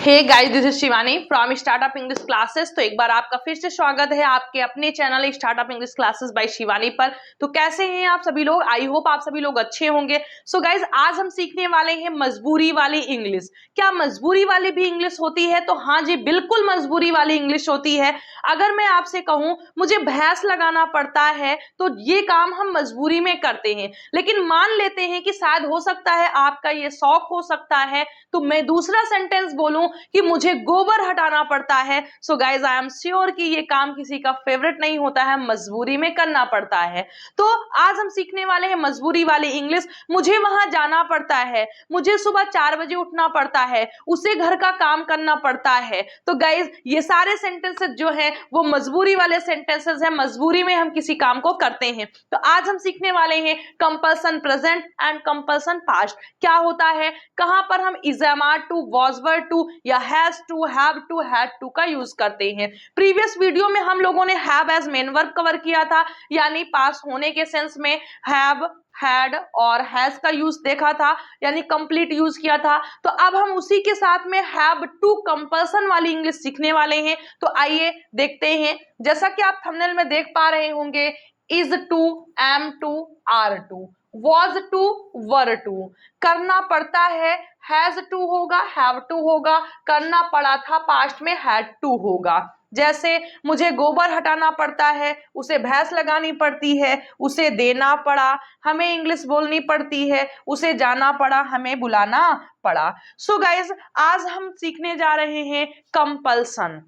Hey guys, this is Shivani from startup English classes. तो एक बार आपका फिर से स्वागत है आपके अपने channel startup English classes bye Shivani पर। तो कैसे हैं आप सभी लोग? आई होप आप सभी लोग अच्छे होंगे। सो गाइस, आज हम सीखने वाले हैं मजबूरी वाली इंग्लिश। क्या मजबूरी वाली भी इंग्लिश होती है? तो हाँ जी, बिल्कुल मजबूरी वाली इंग्लिश होती है। अगर मैं आपसे कहूं मुझे भैंस लगाना पड़ता है तो ये काम हम मजबूरी में करते हैं, लेकिन मान लेते हैं कि शायद हो सकता है आपका ये शौक हो सकता है, तो मैं दूसरा सेंटेंस बोलूं कि मुझे गोबर हटाना पड़ता है। So guys, I am sure कि ये काम किसी का फेवरेट नहीं होता है, मजबूरी में करना पड़ता है। तो आज हम सीखने वाले हैं मजबूरी वाली इंग्लिश। मुझे वहां जाना पड़ता है, मुझे सुबह 4 बजे उठना पड़ता है, उसे घर का काम करना पड़ता है। तो गाइज, ये सारे सेंटेंसेस जो है वो मजबूरी वाले सेंटेंसेस है। मजबूरी में हम किसी काम को करते हैं। तो आज हम सीखने वाले हैं compulsion present and compulsion past. क्या होता है, कहां पर हम is am are to, was were to या has to, have to, had to का यूज करते हैं। प्रीवियस वीडियो में हम लोगों ने have as main verb cover किया था, यानी पास होने के सेंस में हैव, हैड और हैज का यूज देखा था, यानी कंप्लीट यूज किया था। तो अब हम उसी के साथ में हैव टू कंपल्सन वाली इंग्लिश सीखने वाले हैं। तो आइए देखते हैं। जैसा कि आप थंबनेल में देख पा रहे होंगे, is to, am to, are to, was to, were to. करना पड़ता है, हैज टू होगा, हैव टू होगा। करना पड़ा था, पास्ट में हैड टू होगा। जैसे मुझे गोबर हटाना पड़ता है, उसे भैंस लगानी पड़ती है, उसे देना पड़ा, हमें इंग्लिश बोलनी पड़ती है, उसे जाना पड़ा, हमें बुलाना पड़ा। सो गाइज, आज हम सीखने जा रहे हैं कंपल्सन,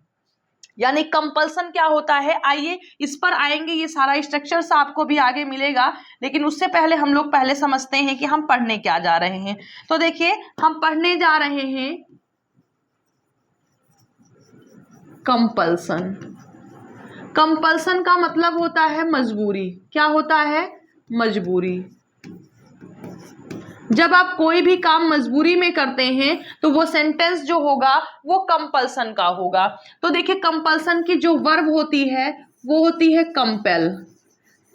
यानी कंपल्सन क्या होता है। आइए इस पर आएंगे, ये सारा स्ट्रक्चर्स आपको भी आगे मिलेगा, लेकिन उससे पहले हम लोग पहले समझते हैं कि हम पढ़ने क्या जा रहे हैं। तो देखिए, हम पढ़ने जा रहे हैं कंपल्सन। कंपल्सन का मतलब होता है मजबूरी। क्या होता है? मजबूरी। जब आप कोई भी काम मजबूरी में करते हैं तो वो सेंटेंस जो होगा वो कंपल्सन का होगा। तो देखिए, कंपल्सन की जो वर्ब होती है वो होती है कंपेल।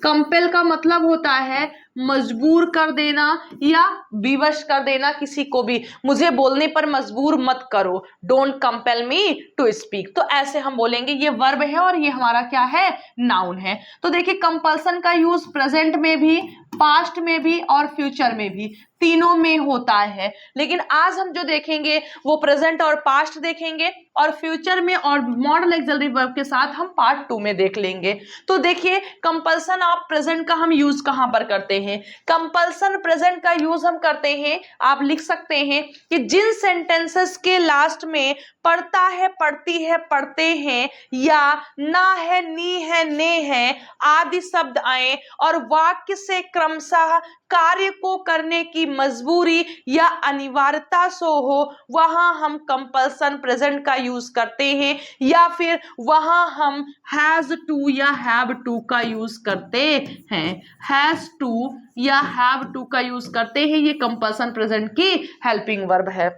कंपेल का मतलब होता है मजबूर कर देना या विवश कर देना किसी को भी। मुझे बोलने पर मजबूर मत करो, don't compel me to speak. तो ऐसे हम बोलेंगे। ये वर्ब है और ये हमारा क्या है? नाउन है। तो देखिए, कंपल्सन का यूज प्रेजेंट में भी, पास्ट में भी और फ्यूचर में भी, तीनों में होता है। लेकिन आज हम जो देखेंगे वो प्रेजेंट और पास्ट देखेंगे, और फ्यूचर में और मॉडल ऑक्सिलरी वर्ब के साथ हम पार्ट 2 में देख लेंगे। तो देखिए, कंपल्सन ऑफ प्रेजेंट का हम यूज कहां पर करते हैं? कंपल्सन प्रेजेंट का यूज हम करते हैं, आप लिख सकते हैं कि जिन सेंटेंसेस के लास्ट में पढ़ता है, पढ़ती है, पढ़ते हैं या ना है, नी है, ने है आदि शब्द आए और वाक्य से क्रमशः कार्य को करने की मजबूरी या अनिवार्यता सो हो, वहां हम कंपल्सन प्रेजेंट का यूज करते हैं, या फिर वहां हम हैज टू या हैव टू का यूज करते हैं। हैज टू या हैव टू का यूज करते हैं। ये कंपल्सन प्रेजेंट की हेल्पिंग वर्ब है।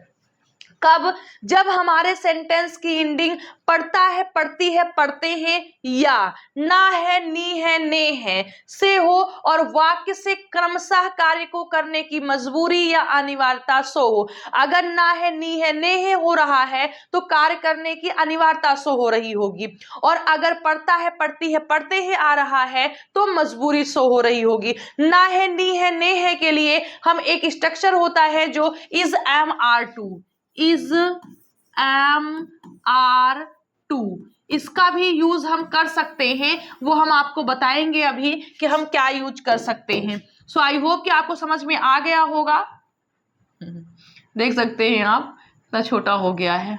कब? जब हमारे सेंटेंस की एंडिंग पढ़ता है, पढ़ती है, पढ़ते हैं या ना है, नी है, ने है से हो और वाक्य से क्रमशः कार्य को करने की मजबूरी या अनिवार्यता सो हो। अगर ना है, नी है, ने है हो रहा है तो कार्य करने की अनिवार्यता सो हो रही होगी, और अगर पढ़ता है, पढ़ती है, पढ़ते हैं आ रहा है तो मजबूरी सो हो रही होगी। ना है, नी है, ने है के लिए हम एक स्ट्रक्चर होता है जो is am are to, is am are to, इसका भी यूज हम कर सकते हैं। वो हम आपको बताएंगे अभी कि हम क्या यूज कर सकते हैं। सो आई होप कि आपको समझ में आ गया होगा। देख सकते हैं आप, इतना छोटा हो गया है।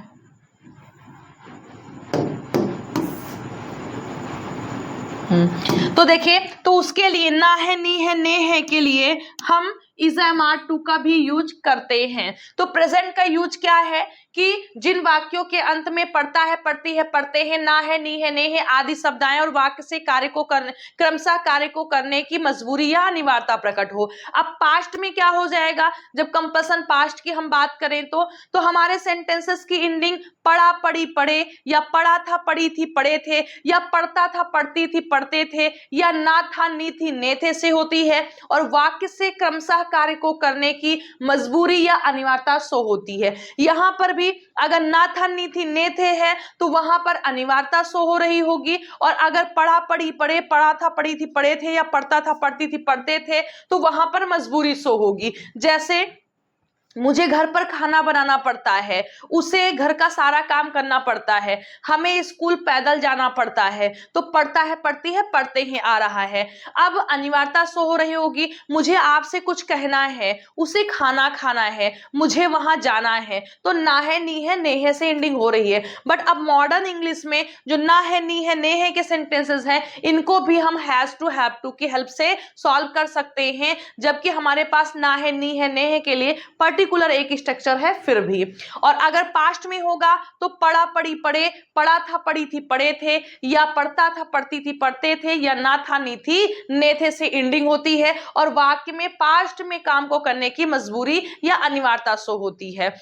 तो देखिए, तो उसके लिए ना है, नी है, ने है के लिए हम इज एम आर टू का भी यूज करते हैं। तो प्रेजेंट का यूज क्या है कि जिन वाक्यों के अंत में पढ़ता है, पढ़ती है, पढ़ते हैं, ना है, नी है, ने है आदि शब्द आए और वाक्य से कार्य को करने, क्रमशः कार्य को करने की मजबूरी या अनिवार्यता प्रकट हो। अब पास्ट में क्या हो जाएगा? जब कंपल्सन पास्ट की हम बात करें तो हमारे सेंटेंसेस की एंडिंग पढ़ा, पढ़ी, पढ़े या पढ़ा था, पढ़ी थी, पढ़े थे या पढ़ता था, पढ़ती थी, पढ़ते थे या ना था, नी थी, ने थे से होती है, और वाक्य से क्रमशः कार्य को करने की मजबूरी या अनिवार्यता सो होती है। यहां पर भी भी अगर ना था नी थी ने थे है तो वहां पर अनिवार्यता शो हो रही होगी, और अगर पढ़ा पढ़ी पढ़े पढ़ा था पढ़ी थी पढ़े थे या पढ़ता था पढ़ती थी पढ़ते थे तो वहां पर मजबूरी शो होगी। जैसे मुझे घर पर खाना बनाना पड़ता है, उसे घर का सारा काम करना पड़ता है, हमें स्कूल पैदल जाना पड़ता है, तो पढ़ता है पढ़ती है पढ़ते ही आ रहा है। अब अनिवार्यता शो हो रही होगी, मुझे आपसे कुछ कहना है, उसे खाना खाना है, मुझे वहां जाना है, तो ना है नी है ने है से एंडिंग हो रही है। बट अब मॉडर्न इंग्लिश में जो ना है नी है ने है के सेंटेंसेस हैं, इनको भी हम हैज टू हैव टू की हेल्प से सॉल्व कर सकते हैं, जबकि हमारे पास ना है नी है ने है के लिए पर्टिकुलर एक स्ट्रक्चर है फिर भी। और अगर पास्ट में होगा तो पढ़ा पढ़ी पढ़े, पढ़ा था पढ़ी थी पढ़े थे, या पढ़ता था पढ़ती थी पढ़ते थे, या ना था नी थी ने थे से एंडिंग होती है, और वाक्य में पास्ट में काम को करने की मजबूरी या अनिवार्यता शो होती है।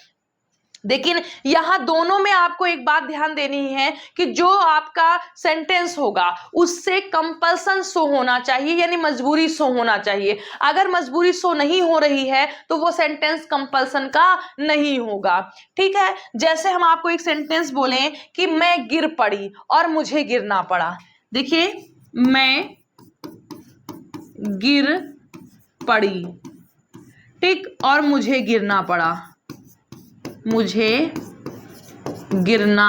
लेकिन यहां दोनों में आपको एक बात ध्यान देनी है कि जो आपका सेंटेंस होगा उससे कंपल्सन शो होना चाहिए, यानी मजबूरी शो होना चाहिए। अगर मजबूरी शो नहीं हो रही है तो वो सेंटेंस कंपल्सन का नहीं होगा। ठीक है, जैसे हम आपको एक सेंटेंस बोलें कि मैं गिर पड़ी और मुझे गिरना पड़ा। देखिए, मैं गिर पड़ी, ठीक, और मुझे गिरना पड़ा, मुझे गिरना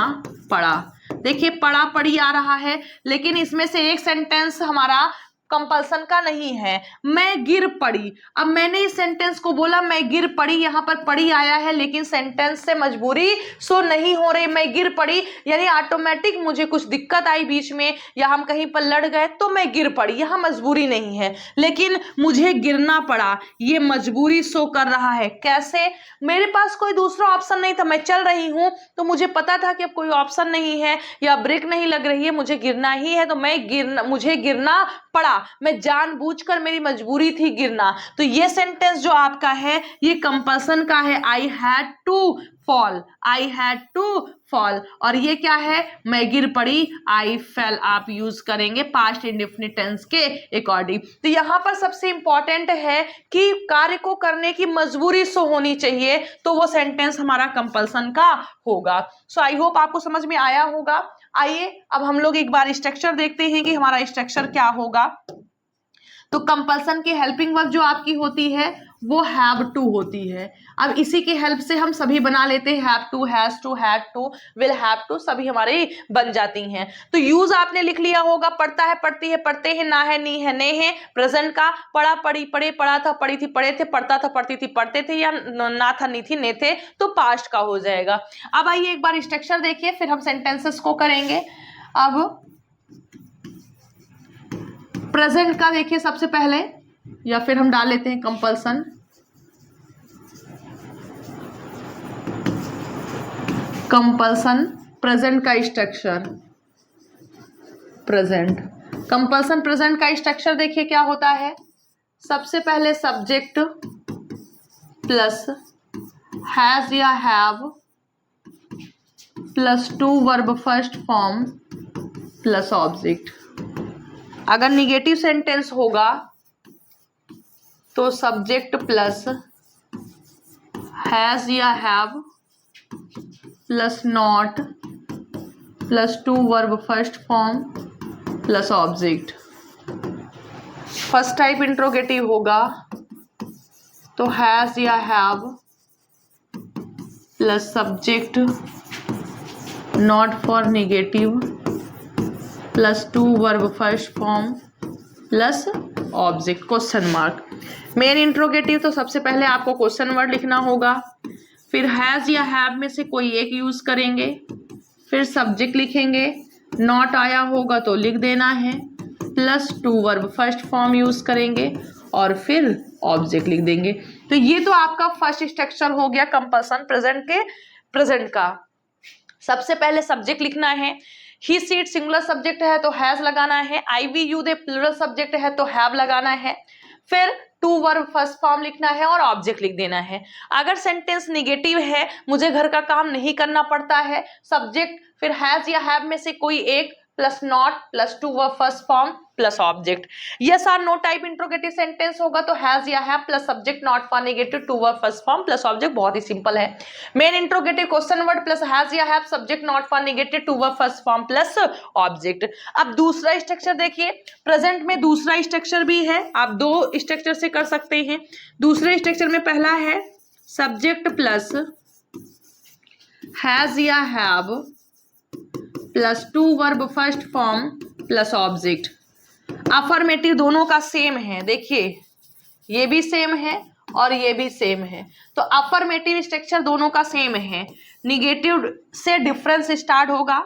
पड़ा। देखिए, पढ़ा पढ़ी आ रहा है, लेकिन इसमें से एक सेंटेंस हमारा कंपल्सन का नहीं है, मैं गिर पड़ी। अब मैंने इस सेंटेंस को बोला मैं गिर पड़ी, यहां पर पड़ी आया है, लेकिन सेंटेंस से मजबूरी शो नहीं हो रही। मैं गिर पड़ी यानी ऑटोमेटिक मुझे कुछ दिक्कत आई बीच में, या हम कहीं पर लड़ गए तो मैं गिर पड़ी, यहां मजबूरी नहीं है। लेकिन मुझे गिरना पड़ा, ये मजबूरी शो कर रहा है। कैसे? मेरे पास कोई दूसरा ऑप्शन नहीं था, मैं चल रही हूं तो मुझे पता था कि अब कोई ऑप्शन नहीं है या ब्रेक नहीं लग रही है, मुझे गिरना ही है, तो मुझे गिरना पड़ा। मैं जानबूझकर, मेरी मजबूरी थी गिरना। तो ये सेंटेंस जो आपका है ये कंपल्सन का है, I had to fall, I had to fall. और ये क्या है? मैं गिर पड़ी, आई फेल। आप यूज करेंगे पास्ट इंडेफिनिट टेंस के अकॉर्डिंग। तो यहां पर सबसे इंपॉर्टेंट है कि कार्य को करने की मजबूरी शो होनी चाहिए, तो वो सेंटेंस हमारा कंपल्सन का होगा। सो आई होप आपको समझ में आया होगा। आइए अब हम लोग एक बार स्ट्रक्चर देखते हैं कि हमारा स्ट्रक्चर क्या होगा। तो कंपल्सन की हेल्पिंग वर्ब जो आपकी होती है वो हैव टू होती है। अब इसी की हेल्प से हम सभी बना लेते हैं, have to, has to, had to, will have to, सभी हमारे बन जाती हैं। तो यूज आपने लिख लिया होगा, पढ़ता है पढ़ती है पढ़ते हैं, ना है नी है ने है, प्रेजेंट का पढ़ा पढ़ी पढ़े, पढ़ा था पढ़ी थी पढ़े थे, पढ़ता था पढ़ती थी पढ़ते थे, या ना था नी थी ने थे, तो पास्ट का हो जाएगा। अब आइए एक बार स्ट्रक्चर देखिए, फिर हम सेंटेंसेस को करेंगे। अब प्रेजेंट का देखिए सबसे पहले, या फिर हम डाल लेते हैं कंपल्सन। कंपल्सन प्रेजेंट का स्ट्रक्चर, प्रेजेंट कंपल्सन प्रेजेंट का स्ट्रक्चर देखिए क्या होता है। सबसे पहले सब्जेक्ट प्लस हैज या have plus to verb first form plus object. अगर निगेटिव सेंटेंस होगा तो सब्जेक्ट प्लस हैज या have plus not plus to verb first form plus object. First type interrogative होगा तो हैज या have plus subject not for negative plus to verb first form plus object question mark. Main interrogative तो सबसे पहले आपको question word लिखना होगा, फिर हैज या हैव में से कोई एक यूज करेंगे, फिर सब्जेक्ट लिखेंगे, नॉट आया होगा तो लिख देना है, plus to verb first form use करेंगे और फिर ऑब्जेक्ट लिख देंगे। तो ये तो आपका फर्स्ट स्ट्रक्चर हो गया कंपल्सन प्रेजेंट का। सबसे पहले सब्जेक्ट लिखना है, ही सीट सिंगुलर सब्जेक्ट है तो हैज लगाना है, I we you they plural subject है तो हैव लगाना है, फिर टू वर्ब फर्स्ट फॉर्म लिखना है और ऑब्जेक्ट लिख देना है। अगर सेंटेंस निगेटिव है, मुझे घर का काम नहीं करना पड़ता है, सब्जेक्ट फिर हैज या हैव में से कोई एक plus not plus to verb first form plus object. Yes or no type interrogative sentence होगा तो हैज या have plus subject not for negative to verb first form plus object. बहुत ही सिंपल है। Main interrogative question word plus has या have subject not for negative to verb first form plus object. अब दूसरा structure देखिए, present में दूसरा structure भी है, आप दो स्ट्रक्चर से कर सकते हैं। दूसरे स्ट्रक्चर में पहला है सब्जेक्ट प्लस हैज या have plus to verb first form plus object. Affirmative दोनों का सेम है, देखिए ये भी सेम है और ये भी सेम है, तो अफर्मेटिव स्ट्रक्चर दोनों का सेम है। निगेटिव से डिफरेंस स्टार्ट होगा,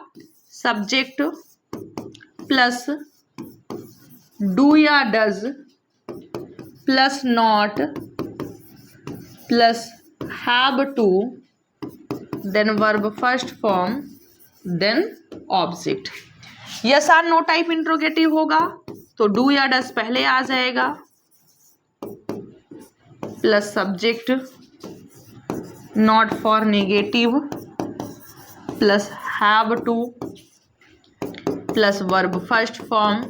सब्जेक्ट प्लस डू या does plus not plus have to then verb first form then object. Yes or no type interrogative होगा तो डू या डज पहले आ जाएगा plus subject not for negative plus have to plus verb first form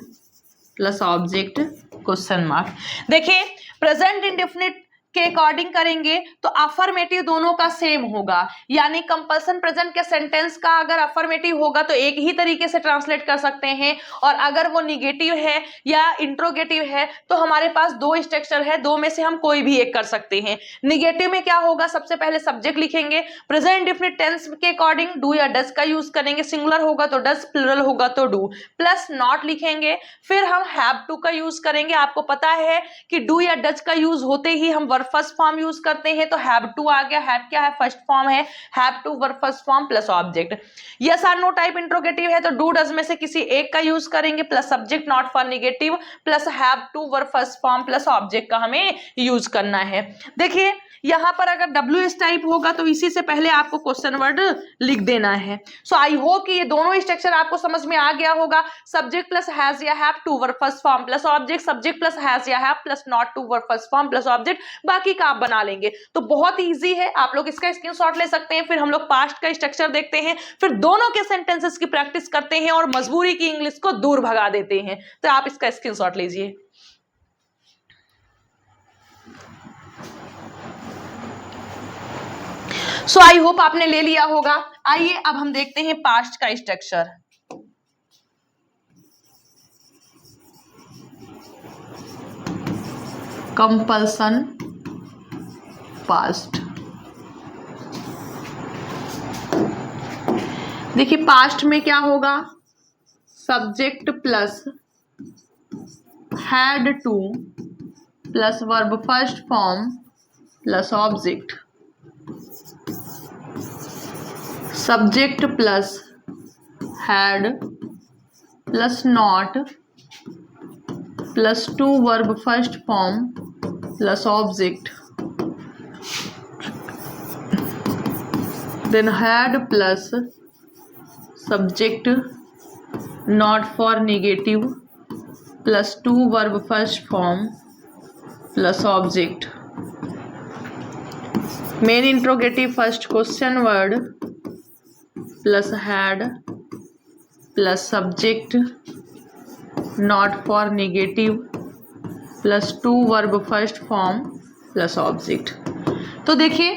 plus object question mark. देखिए present indefinite के according करेंगे तो अफर्मेटिव दोनों का सेम होगा, यानी कंपल्सन प्रेजेंट के सेंटेंस का अगर अफर्मेटिव होगा तो एक ही तरीके से ट्रांसलेट कर सकते हैं, और अगर वो निगेटिव है या इंट्रोगेटिव है तो हमारे पास दो स्ट्रक्चर है, दो में से हम कोई भी एक कर सकते हैं। निगेटिव में क्या होगा, सबसे पहले सब्जेक्ट लिखेंगे, प्रेजेंट इंडेफिनिट टेंस के अकॉर्डिंग डू या डज का यूज करेंगे, सिंगुलर होगा तो डज, प्लुरल होगा तो डू, प्लस नॉट लिखेंगे, फिर हम हैव टू का यूज करेंगे। आपको पता है कि डू या डज का यूज होते ही हम फर्स्ट फॉर्म यूज करते हैं, तो हैव टू आ गया, हैव क्या है फर्स्ट फॉर्म है, have to verb first form plus object. Yes or no type interrogative है तो डू डज में से किसी एक का यूज करेंगे plus subject not for negative plus have to verb first form plus object का हमें यूज करना है। देखिए यहां पर अगर डब्ल्यू एस टाइप होगा तो इसी से पहले आपको क्वेश्चन वर्ड लिख देना है। सो आई होप कि ये दोनों स्ट्रक्चर आपको समझ में आ गया होगा। सब्जेक्ट प्लस हैज या have to verb first form plus object, subject plus has या have plus not to verb first form plus object, बाकी का आप बना लेंगे। तो बहुत इजी है, आप लोग इसका स्क्रीनशॉट ले सकते हैं। फिर हम लोग पास्ट का स्ट्रक्चर देखते हैं, फिर दोनों के सेंटेंसेस की प्रैक्टिस करते हैं और मजबूरी की इंग्लिश को दूर भगा देते हैं। तो आप इसका स्क्रीनशॉट लीजिए। सो आई होप आपने ले लिया होगा। आइए अब हम देखते हैं पास्ट का स्ट्रक्चर। Compulsion past. देखिए पास्ट में क्या होगा, subject plus had to plus verb first form plus object, subject plus had plus not plus to verb first form plus object, then had plus subject not for negative plus to verb first form plus object. Main interrogative first question word plus had plus subject not for negative plus to verb first form plus object. तो देखिए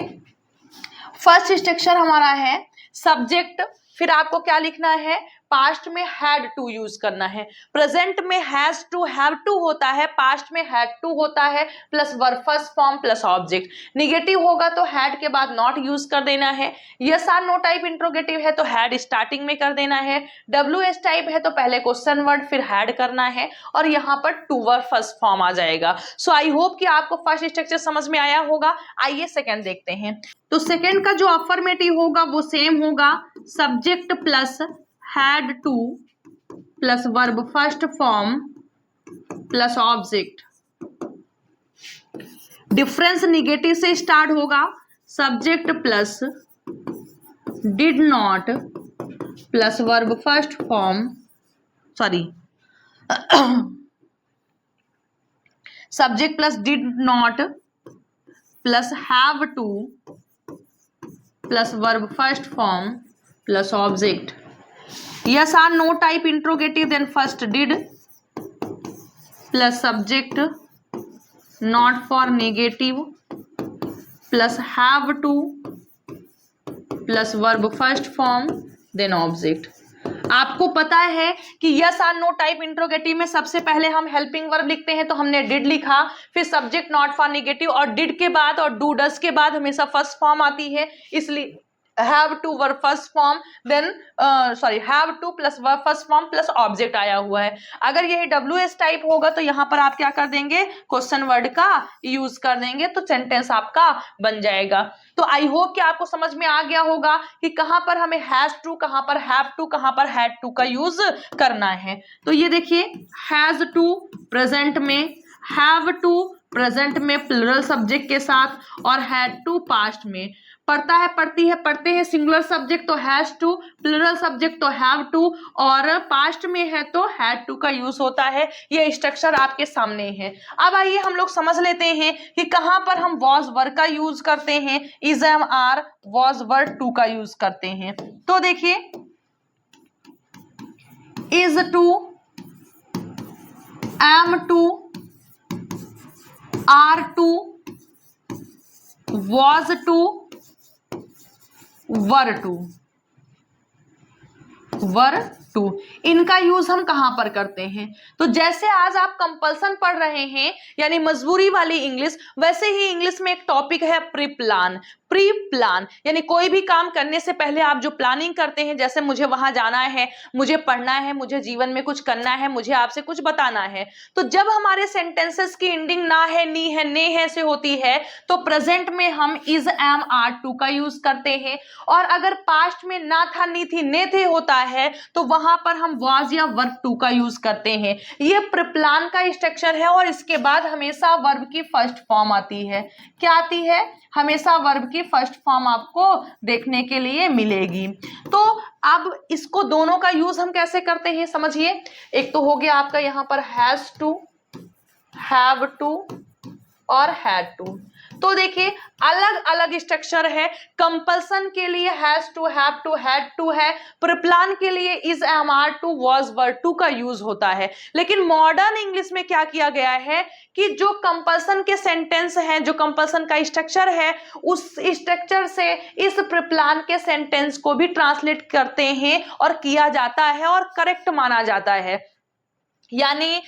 first structure हमारा है subject, फिर आपको क्या लिखना है, past में हैड टू यूज करना है, प्रेजेंट में हैज टू हैव टू होता है, पास्ट में हैड टू होता है plus verb first form plus object. Negative होगा तो हैड के बाद नॉट यूज कर देना है। Yes or no type interrogative है तो हैड स्टार्टिंग में कर देना है। डब्ल्यू एस टाइप है तो पहले क्वेश्चन वर्ड फिर हैड करना है और यहाँ पर टू वर्ब फर्स्ट फॉर्म आ जाएगा। सो आई होप कि आपको फर्स्ट स्ट्रक्चर समझ में आया होगा। आइए सेकेंड देखते हैं। तो सेकेंड का जो अफर्मेटिव होगा वो सेम होगा, subject plus had to plus verb first form plus object. Difference negative से स्टार्ट होगा, subject plus did not plus verb first form subject plus did not plus have to plus verb first form plus object. yes or no type interrogative, then first did plus subject not for negative plus have to plus verb first form then object। आपको पता है कि yes और no type interrogative में सबसे पहले हम helping verb लिखते हैं, तो हमने डिड लिखा, फिर सब्जेक्ट नॉट फॉर नेगेटिव, और डिड के बाद और डू डस के बाद हमेशा फर्स्ट फॉर्म आती है, इसलिए have to verb first form then have to plus verb first form plus object आया हुआ है। अगर यही WS टाइप होगा तो यहाँ पर आप क्या कर देंगे, क्वेश्चन वर्ड का यूज कर देंगे, तो सेंटेंस आपका बन जाएगा। तो आई होप कि आपको समझ में आ गया होगा कि कहाँ पर हमें हैज टू, कहाँ पर हैव टू, कहाँ पर हैड टू का यूज करना है। तो ये देखिए, हैज टू प्रेजेंट में, हैव टू प्रेजेंट में प्लूरल सब्जेक्ट के साथ, और हैड टू पास्ट में। पढ़ता है, पढ़ती है, पढ़ते हैं सिंगुलर सब्जेक्ट तो हैज टू, प्लूरल सब्जेक्ट तो हैव टू, और पास्ट में है तो हैड टू का यूज होता है। ये स्ट्रक्चर आपके सामने है। अब आइए हम लोग समझ लेते हैं कि कहां पर हम वॉज वर का यूज करते हैं, is am are was were to का यूज करते हैं। तो देखिए, is to, am to, are to, was to, were to, were to, इनका यूज हम कहां पर करते हैं। तो जैसे आज आप कंपल्सन पढ़ रहे हैं यानी मजबूरी वाली इंग्लिश, वैसे ही इंग्लिश में एक टॉपिक है प्री प्लान। प्री प्लान यानी कोई भी काम करने से पहले आप जो प्लानिंग करते हैं, जैसे मुझे वहां जाना है, मुझे पढ़ना है, मुझे जीवन में कुछ करना है, मुझे आपसे कुछ बताना है, तो जब हमारे सेंटेंसेस की एंडिंग ना है, नी है, ने है से होती है, तो प्रेजेंट में हम इज, एम, आर टू का यूज करते हैं। और अगर पास्ट में ना था, नी थी, ने थे होता है, तो वहां पर हम वाज या वर्ब टू का यूज करते हैं। ये प्रीप्लान का स्ट्रक्चर है, और इसके बाद हमेशा वर्ब की फर्स्ट फॉर्म आती है। क्या आती है? हमेशा वर्ब की फर्स्ट फॉर्म आपको देखने के लिए मिलेगी। तो अब इसको दोनों का यूज हम कैसे करते हैं समझिए। एक तो हो गया आपका यहाँ पर हैज टू, हैव टू और हैड टू। तो देखिए, अलग अलग स्ट्रक्चर है। कंपल्सन के लिए has to, have to, had to है। प्रीप्लान के लिए is, am, are to, was, were to का यूज होता है। लेकिन मॉडर्न इंग्लिश में क्या किया गया है कि जो कंपल्सन के सेंटेंस हैं, जो कंपल्सन का स्ट्रक्चर है, उस स्ट्रक्चर से इस प्रीप्लान के सेंटेंस को भी ट्रांसलेट करते हैं और किया जाता है और करेक्ट माना जाता है। यानी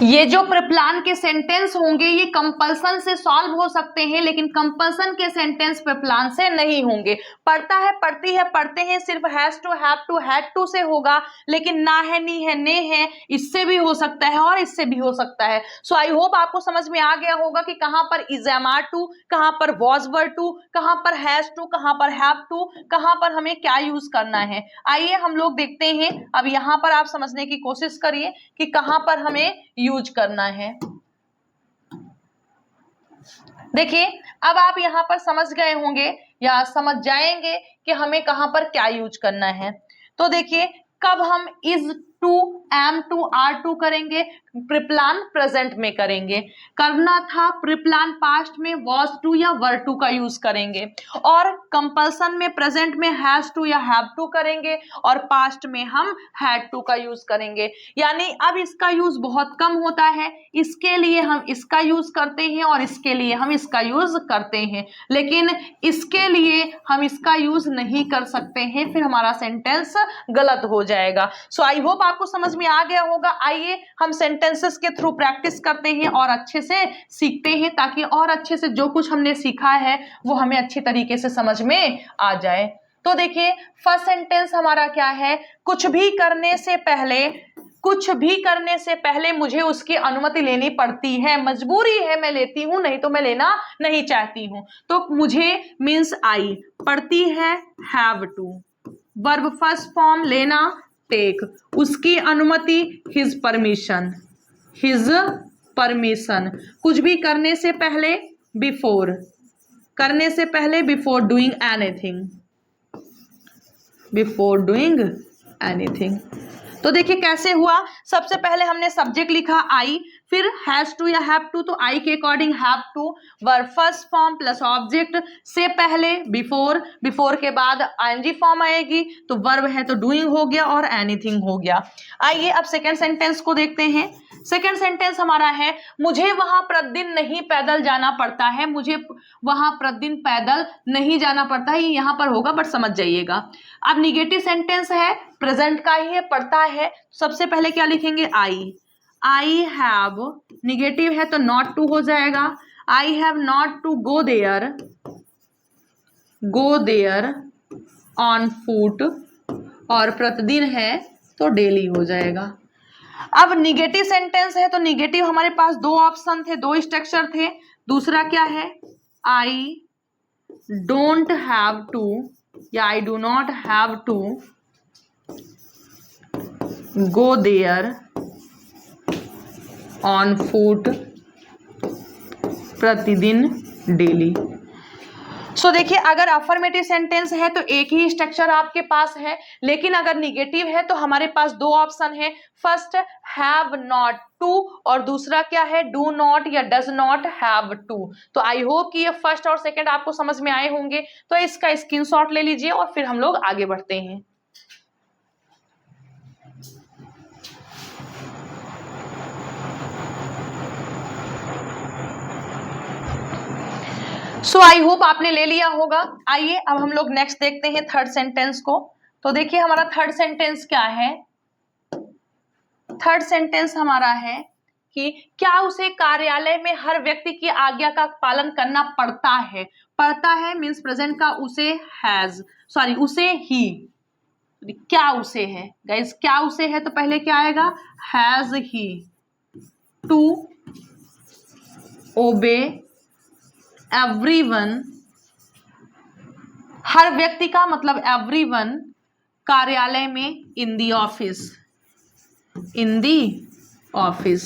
ये जो प्रीप्लान के सेंटेंस होंगे ये कंपल्सन से सॉल्व हो सकते हैं, लेकिन कंपल्सन के सेंटेंस प्रीप्लान से नहीं होंगे। पढ़ता है, पढ़ती है, पढ़ते हैं सिर्फ has to, have to, had to से होगा, लेकिन ना है, नी है, ने है, इससे भी हो सकता है और इससे भी हो सकता है। सो आई होप आपको समझ में आ गया होगा कि कहां पर इज, एम, आर टू, कहां पर वॉज, वर टू, कहां पर हैज टू, कहां पर हैव टू, कहां पर हमें क्या यूज करना है। आइए हम लोग देखते हैं। अब यहां पर आप समझने की कोशिश करिए कि कहां पर हमें यूज करना है। देखिए, अब आप यहां पर समझ गए होंगे या समझ जाएंगे कि हमें कहां पर क्या यूज करना है। तो देखिए, कब हम is to, am to, are to करेंगे, प्रीप्लान प्रेजेंट में करेंगे। करना था प्रीप्लान पास्ट में वॉज टू या वर टू का यूज करेंगे, और कंपल्सन में प्रेजेंट में हैज टू या हैव टू करेंगे, और पास्ट में हम हैड टू का यूज करेंगे। यानी अब इसका यूज बहुत कम होता है, इसके लिए हम इसका यूज करते हैं और इसके लिए हम इसका यूज करते हैं, लेकिन इसके लिए हम इसका यूज नहीं कर सकते हैं, फिर हमारा सेंटेंस गलत हो जाएगा। सो आई होप आपको समझ में आ गया होगा। आइए हम सेंटेंसेस के थ्रू प्रैक्टिस करते हैं और अच्छे से सीखते हैं, ताकि और अच्छे से जो कुछ हमने सीखा है वो हमें अच्छी तरीके से समझ में आ जाए। तो देखिए, फर्स्ट सेंटेंस हमारा क्या है, कुछ भी करने से पहले मुझे उसकी अनुमति लेनी पड़ती है। मजबूरी है, मैं लेती हूं, नहीं तो मैं लेना नहीं चाहती हूं। तो मुझे मीन्स आई, पड़ती है have to, verb first form लेना टेक, उसकी अनुमति हिज परमिशन, हिज परमिशन। कुछ भी करने से पहले बिफोर, करने से पहले before doing anything, before doing anything. तो देखिए कैसे हुआ, सबसे पहले हमने सब्जेक्ट लिखा आई, फिर हैज टू या हैव टू, तो आई के according have to, verb first form plus object से पहले बिफोर, बिफोर के बाद आईएनजी फॉर्म आएगी, तो वर्ब है तो डूइंग हो गया और एनीथिंग हो गया। आइए अब सेकेंड सेंटेंस को देखते हैं। सेकेंड सेंटेंस हमारा है मुझे वहां प्रतिदिन नहीं पैदल जाना पड़ता है, मुझे वहां प्रतिदिन पैदल नहीं जाना पड़ता है, ये यहां पर होगा बट समझ जाइएगा। अब निगेटिव सेंटेंस है, प्रेजेंट का ही है, पढ़ता है, सबसे पहले क्या लिखेंगे आई हैव, निगेटिव है तो नॉट टू हो जाएगा, I have not to go there on foot, और प्रतिदिन है तो डेली हो जाएगा। अब निगेटिव सेंटेंस है तो निगेटिव हमारे पास दो ऑप्शन थे, दो स्ट्रक्चर थे। दूसरा क्या है, आई डोंट हैव टू या I do not have to go there on foot प्रतिदिन डेली। सो देखिए अगर अफर्मेटिव सेंटेंस है तो एक ही स्ट्रक्चर आपके पास है, लेकिन अगर निगेटिव है तो हमारे पास दो ऑप्शन है, फर्स्ट हैव नॉट टू और दूसरा क्या है, डू नॉट या डज नॉट हैव टू। तो आई होप कि ये फर्स्ट और सेकंड आपको समझ में आए होंगे, तो इसका स्क्रीनशॉट ले लीजिए और फिर हम लोग आगे बढ़ते हैं। सो आई होप आपने ले लिया होगा। आइए अब हम लोग नेक्स्ट देखते हैं थर्ड सेंटेंस को। तो देखिए हमारा थर्ड सेंटेंस क्या है, थर्ड सेंटेंस हमारा है कि क्या उसे कार्यालय में हर व्यक्ति की आज्ञा का पालन करना पड़ता है। पड़ता है मीन्स प्रेजेंट का उसे हैज, सॉरी उसे ही, क्या उसे है गाइस, क्या उसे है तो पहले क्या आएगा, has he to obey everyone, हर व्यक्ति का मतलब एवरीवन, कार्यालय में इन the office, in the office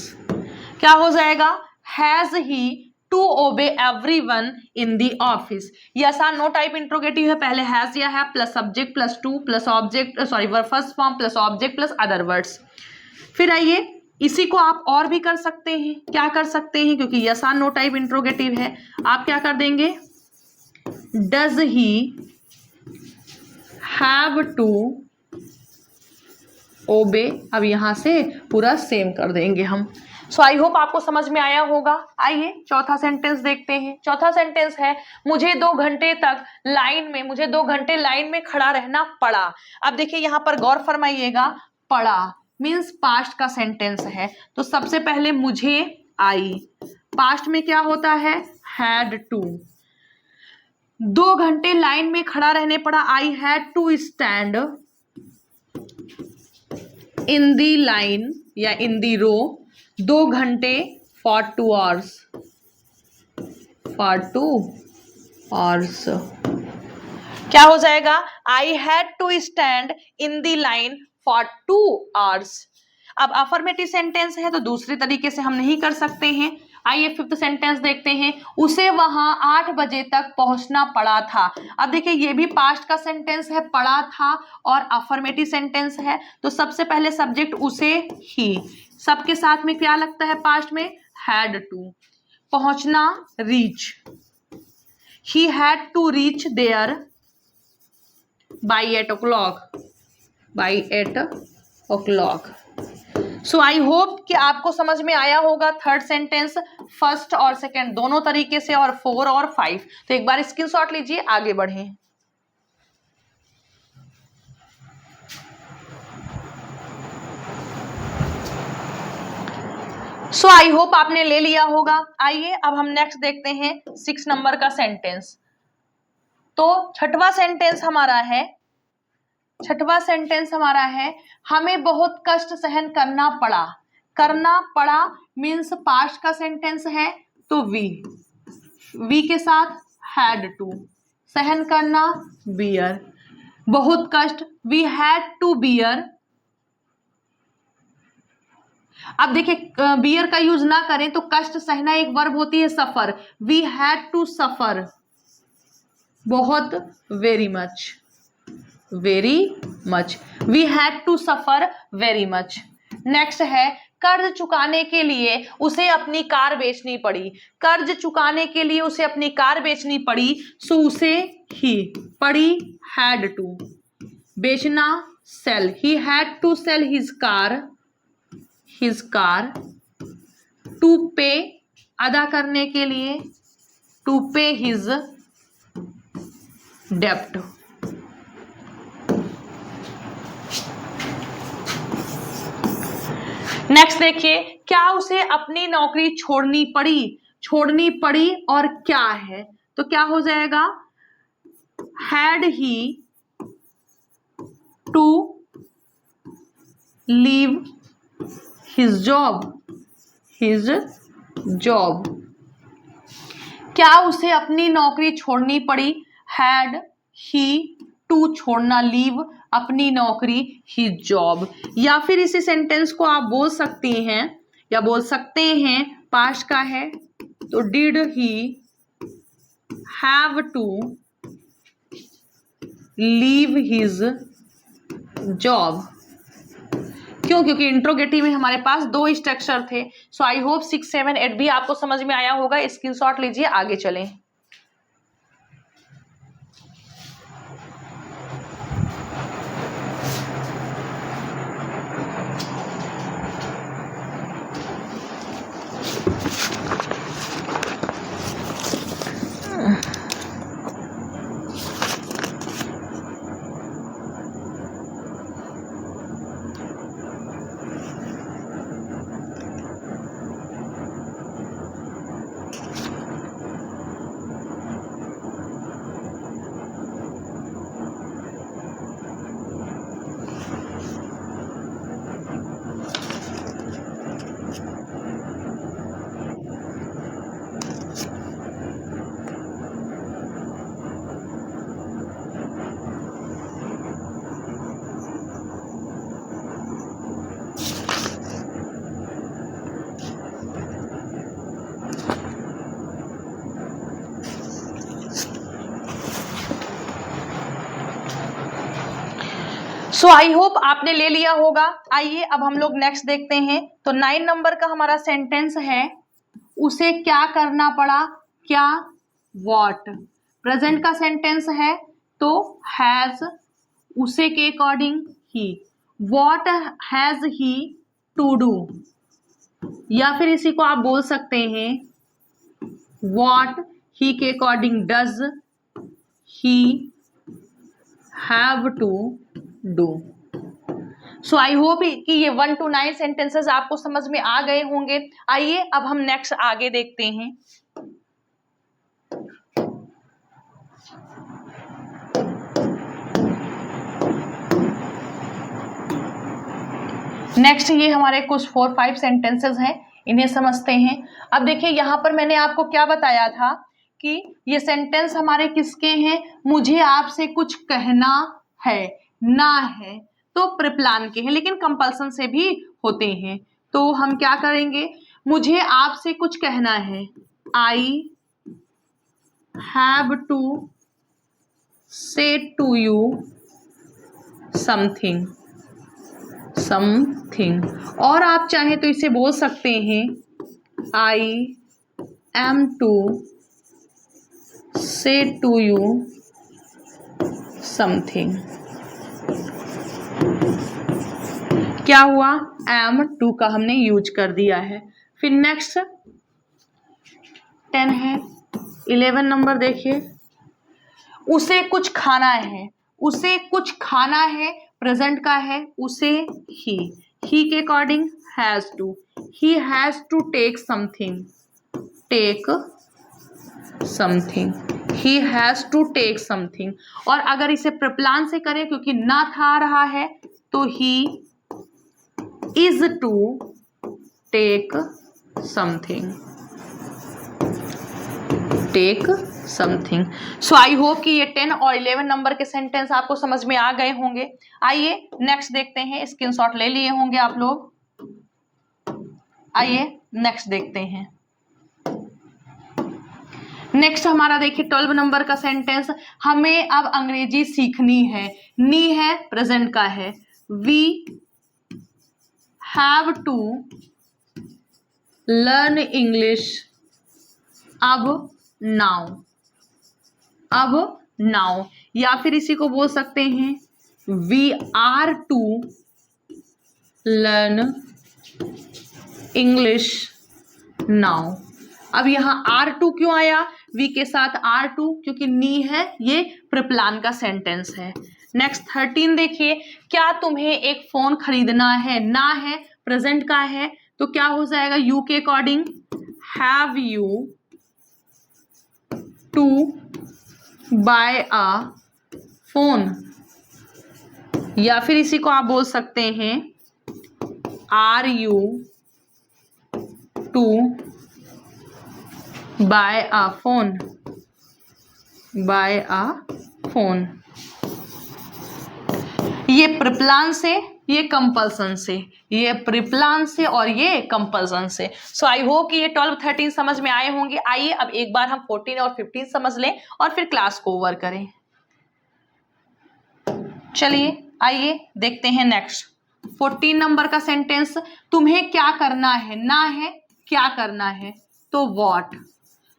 क्या हो जाएगा, has he to obey everyone in the office. Yes और नो टाइप इंट्रोगेटिव है, पहले हैज या है plus subject plus to plus object, sorry verb first form plus object plus other words. फिर आइए इसी को आप और भी कर सकते हैं, क्या कर सकते हैं, क्योंकि यस और नो टाइप इंट्रोगेटिव है, आप क्या कर देंगे, does he have to obey, अब यहां से पूरा सेम कर देंगे हम। सो आई होप आपको समझ में आया होगा। आइए चौथा सेंटेंस देखते हैं। चौथा सेंटेंस है मुझे 2 घंटे तक लाइन में, मुझे 2 घंटे लाइन में खड़ा रहना पड़ा। अब देखिए यहां पर गौर फरमाइएगा, पड़ा मीन्स पास्ट का सेंटेंस है, तो सबसे पहले मुझे आई, पास्ट में क्या होता है, हैड टू, 2 घंटे लाइन में खड़ा रहने पड़ा, I had to stand in the line या इन दी रो 2 घंटे फॉर 2 आवर्स, फॉर 2 आवर्स क्या हो जाएगा, I had to stand in the line for 2 hours. अब अफर्मेटिव सेंटेंस है तो दूसरे तरीके से हम नहीं कर सकते हैं। आइए फिफ्थ सेंटेंस देखते हैं, उसे वहां 8 बजे तक पहुंचना पड़ा था। अब देखिए ये भी पास्ट का सेंटेंस है, पड़ा था, और अफर्मेटिव सेंटेंस है, तो सबसे पहले सब्जेक्ट उसे ही, सबके साथ में क्या लगता है पास्ट में, हैड टू, पहुंचना reach, he had to reach there by 8 o'clock, by 8 o'clock। So I hope कि आपको समझ में आया होगा थर्ड सेंटेंस, फर्स्ट और सेकंड दोनों तरीके से, और 4 और 5। तो एक बार स्क्रीनशॉट लीजिए, आगे बढ़ें। सो आई होप आपने ले लिया होगा। आइए अब हम नेक्स्ट देखते हैं 6 नंबर का सेंटेंस। तो छठवां सेंटेंस हमारा है, छठवां सेंटेंस हमारा है हमें बहुत कष्ट सहन करना पड़ा। करना पड़ा मीन्स पास्ट का सेंटेंस है, तो वी के साथ हैड टू, सहन करना बियर, बहुत कष्ट वी हैड टू बियर। अब देखिए बियर का यूज ना करें तो कष्ट सहना एक वर्ब होती है suffer, we had to suffer बहुत, very much, very much, we had to suffer very much. Next है कर्ज चुकाने के लिए उसे अपनी कार बेचनी पड़ी, कर्ज चुकाने के लिए उसे अपनी कार बेचनी पड़ी, सो उसे ही पड़ी हैड टू, बेचना sell, he had to sell his car to pay, अदा करने के लिए, टू पे हिज डेप्ट। नेक्स्ट देखिए, क्या उसे अपनी नौकरी छोड़नी पड़ी और क्या है, तो क्या हो जाएगा, had he to leave his job, क्या उसे अपनी नौकरी छोड़नी पड़ी, हैड ही टू छोड़ना, लीव अपनी नौकरी, ही जॉब। या फिर इसी सेंटेंस को आप बोल सकती हैं या बोल सकते हैं, पास्ट का है तो did he have to leave his job. क्यों? क्योंकि इंट्रोगेटिव में हमारे पास 2 स्ट्रक्चर थे। सो आई होप 6, 7, 8 भी आपको समझ में आया होगा। स्क्रीनशॉट लीजिए, आगे चलें। सो आई होप आपने ले लिया होगा। आइए अब हम लोग नेक्स्ट देखते हैं। तो 9 नंबर का हमारा सेंटेंस है, उसे क्या करना पड़ा, क्या, वॉट। प्रेजेंट का सेंटेंस है तो हैज, उसे के according he, what has he to do. या फिर इसी को आप बोल सकते हैं, वॉट ही के according does he have to do. So I hope कि ये 1 to 9 सेंटेंसेस आपको समझ में आ गए होंगे। आइए अब हम नेक्स्ट आगे देखते हैं। नेक्स्ट ये हमारे कुछ 4-5 सेंटेंसेस हैं, इन्हें समझते हैं। अब देखिए यहाँ पर मैंने आपको क्या बताया था कि ये सेंटेंस हमारे किसके हैं, मुझे आपसे कुछ कहना है, ना है तो प्रिप्लान के हैं, लेकिन कंपल्सन से भी होते हैं। तो हम क्या करेंगे, मुझे आपसे कुछ कहना है, आई हैव टू से टू यू समथिंग। और आप चाहें तो इसे बोल सकते हैं, आई एम टू से टू यू समथिंग। क्या हुआ, एम टू का हमने यूज कर दिया है। फिर नेक्स्ट 10 है, 11 नंबर देखिए, उसे कुछ खाना है, उसे कुछ खाना है, प्रेजेंट का है, उसे ही के according has to, he has to take something, he has to take something. और अगर इसे प्रप्लान से करें, क्योंकि ना था रहा है, तो he is to take something, so I hope कि ये 10 और 11 नंबर के सेंटेंस आपको समझ में आ गए होंगे। आइए नेक्स्ट देखते हैं, स्क्रीनशॉट ले लिए होंगे आप लोग। आइए नेक्स्ट देखते हैं। नेक्स्ट हमारा देखिए 12 नंबर का सेंटेंस, हमें अब अंग्रेजी सीखनी है, नी है, प्रेजेंट का है, we have to learn English अब नाउ, अब नाउ। या फिर इसी को बोल सकते हैं we are to learn English now. अब यहाँ R2 क्यों आया, वी के साथ R2, क्योंकि नी है, ये प्रिप्लान का सेंटेंस है। नेक्स्ट 13 देखिए, क्या तुम्हें एक फोन खरीदना है, ना है, प्रेजेंट का है, तो क्या हो जाएगा यू के according, have you to buy a phone. या फिर इसी को आप बोल सकते हैं are you to buy a phone, buy a phone. ये प्रिप्लान से, ये कंपल्सन से, ये प्रिप्लान से और ये कंपल्सन से। सो आई होप कि ये 12 13 समझ में आए होंगे। आइए अब एक बार हम 14 और 15 समझ लें और फिर क्लास को ओवर करें। चलिए आइए देखते हैं नेक्स्ट 14 नंबर का सेंटेंस। तुम्हें क्या करना है, ना है, क्या करना है, तो व्हाट,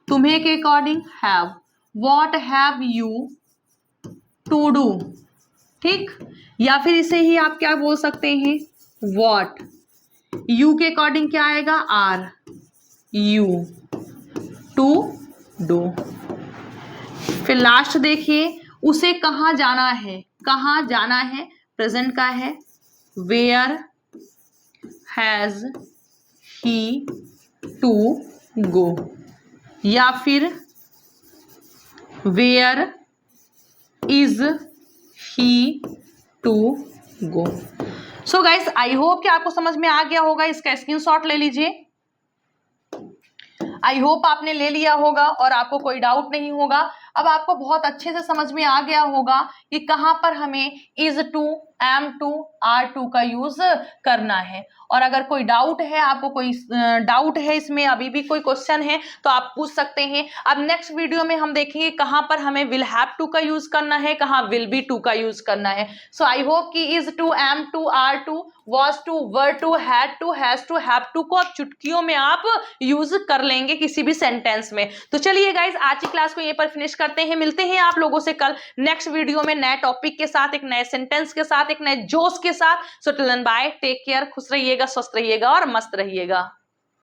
तुम्हें के according have, what have you to do, ठीक। या फिर इसे ही आप क्या बोल सकते हैं व्हाट, यू के अकॉर्डिंग क्या आएगा आर यू टू डू। फिर लास्ट देखिए, उसे कहाँ जाना है, कहाँ जाना है, प्रेजेंट का है, where has he to go. या फिर where is he to go. So guys I hope कि आपको समझ में आ गया होगा। इसका स्क्रीनशॉट ले लीजिए। आई होप आपने ले लिया होगा और आपको कोई डाउट नहीं होगा। अब आपको बहुत अच्छे से समझ में आ गया होगा कि कहाँ पर हमें is to, am to, are to का यूज करना है। और अगर कोई डाउट है, आपको कोई डाउट है इसमें, अभी भी कोई क्वेश्चन है, तो आप पूछ सकते हैं। अब नेक्स्ट वीडियो में हम देखेंगे कहाँ पर हमें विल हैव टू का यूज करना है, कहाँ विल बी टू का यूज करना है। सो आई होप कि is to, am to, are to, was to, were to, had to, has to, have to को अब चुटकियों में आप यूज कर लेंगे किसी भी सेंटेंस में। तो चलिए गाइज आज की क्लास को यहीं पर फिनिश करते हैं। मिलते हैं आप लोगों से कल नेक्स्ट वीडियो में नए टॉपिक के साथ, एक नए सेंटेंस के साथ, एक नए जोश के साथ। So till then bye, take care, खुश रहिएगा, स्वस्थ रहिएगा और मस्त रहिएगा।